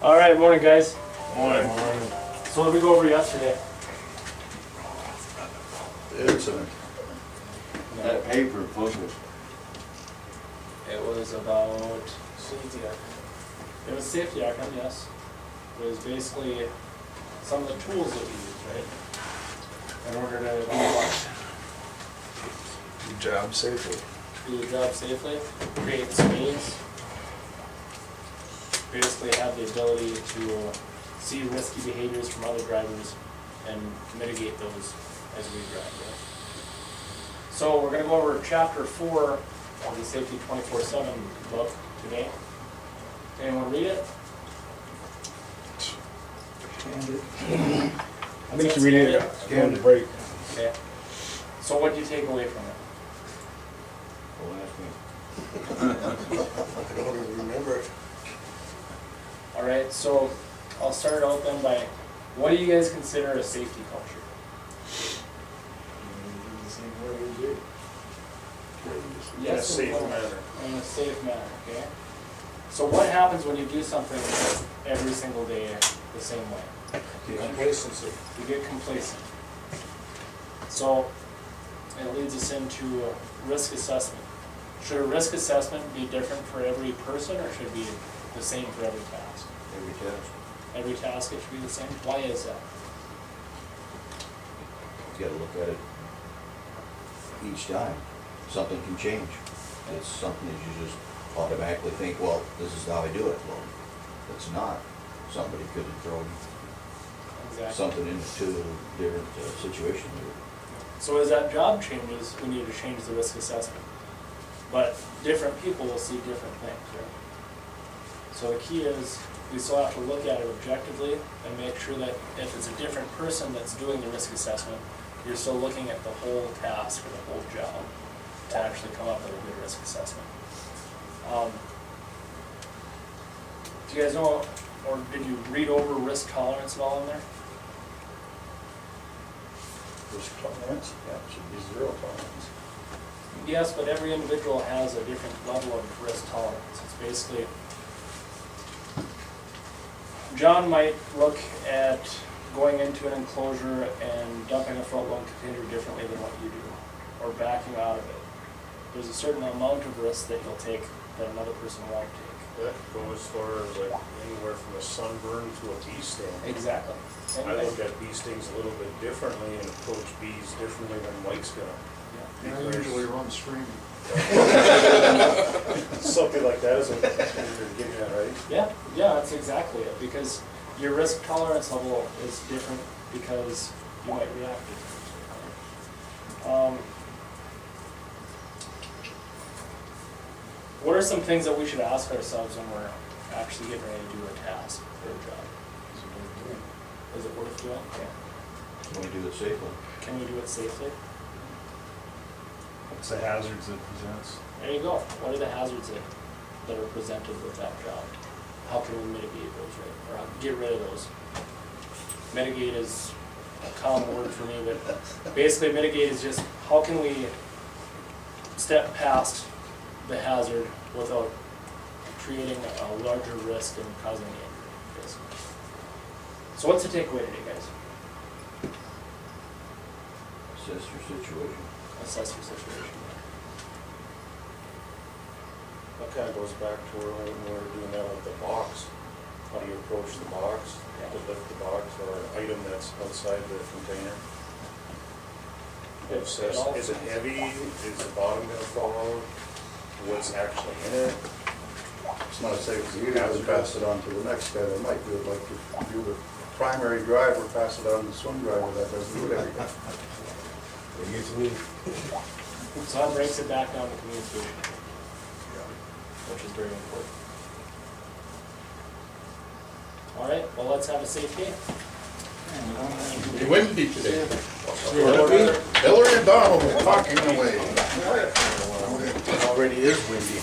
All right, morning guys. Morning. So what did we go over yesterday? Incident. That paper posted. It was about safety outcome. It was safety outcome, yes. It was basically some of the tools that we use, right? In order to do what? Good job safely. Do the job safely, create space, basically have the ability to see risky behaviors from other drivers and mitigate those as we drive, right? So we're gonna go over chapter 4 of the Safety 24/7 book today. Anyone read it? I think you read it on the break. Okay. So what do you take away from it? Don't ask me. I don't even remember it. All right, so I'll start out then by, what do you guys consider a safety culture? The same way we do. Yes, In a safe or no? manner. In a safe manner, okay? So what happens when you do something every single day the same way? Complacency. You get complacent. So it leads us into risk assessment. Should a risk assessment be different for every person, or should it be the same for every task? Every test. Every task it should be the same? Why is that? You gotta look at it each time. Something can change. It's something that you just automatically think, well, this is how I do it. Well, it's not. Somebody could have thrown Exactly. something into a different situation. So as that job changes, we need to change the risk assessment. But different people will see different things, right? So the key is, we still have to look at it objectively and make sure that if it's a different person that's doing the risk assessment, you're still looking at the whole task or the whole job to actually come up with a good risk assessment. Do you guys know, or did you read over risk tolerance at all in there? Risk tolerance, yeah, it should be 0 tolerance. Yes, but every individual has a different level of risk tolerance. It's basically, John might look at going into an enclosure and dumping a front load container differently than what you do, or backing out of it. There's a certain amount of risk that you'll take that another person won't take. That goes as far as like anywhere from a sunburn to a bee sting. Exactly. Same I thing. look at bee stings a little bit differently and approach bees differently than Mike's gonna. Yeah. I usually run screaming. Something like that is what you're getting at, right? Yeah, that's exactly it, because your risk tolerance level is different because you might react differently. What are some things that we should ask ourselves when we're actually getting ready to do a task or a job? Is it worth doing? Okay. Can we do it safely? Can we do it safely? What's the hazards it presents? There you go. What are the hazards that are presented with that job? How can we mitigate those, right? Or get rid of those? Mitigate is a common word for me, but basically mitigate is just how can we step past the hazard without creating a larger risk and causing any injury, basically. So what's the takeaway today, guys? Assess your situation. Assess your situation. That kind of goes back to where when we were doing that with the box. How do you approach the box, to lift the box or item that's outside the container? Assess, is it heavy? Is the bottom gonna fall out? What's actually in it? It's not safe for you to pass it on to the next guy that might do it, like if you're the primary driver, pass it on to the swim driver, that doesn't do it every day. So that breaks it back down to communication, which is very important. All right, well, let's have a safe day. It's windy today. Hillary and Donald are talking away. It already is windy.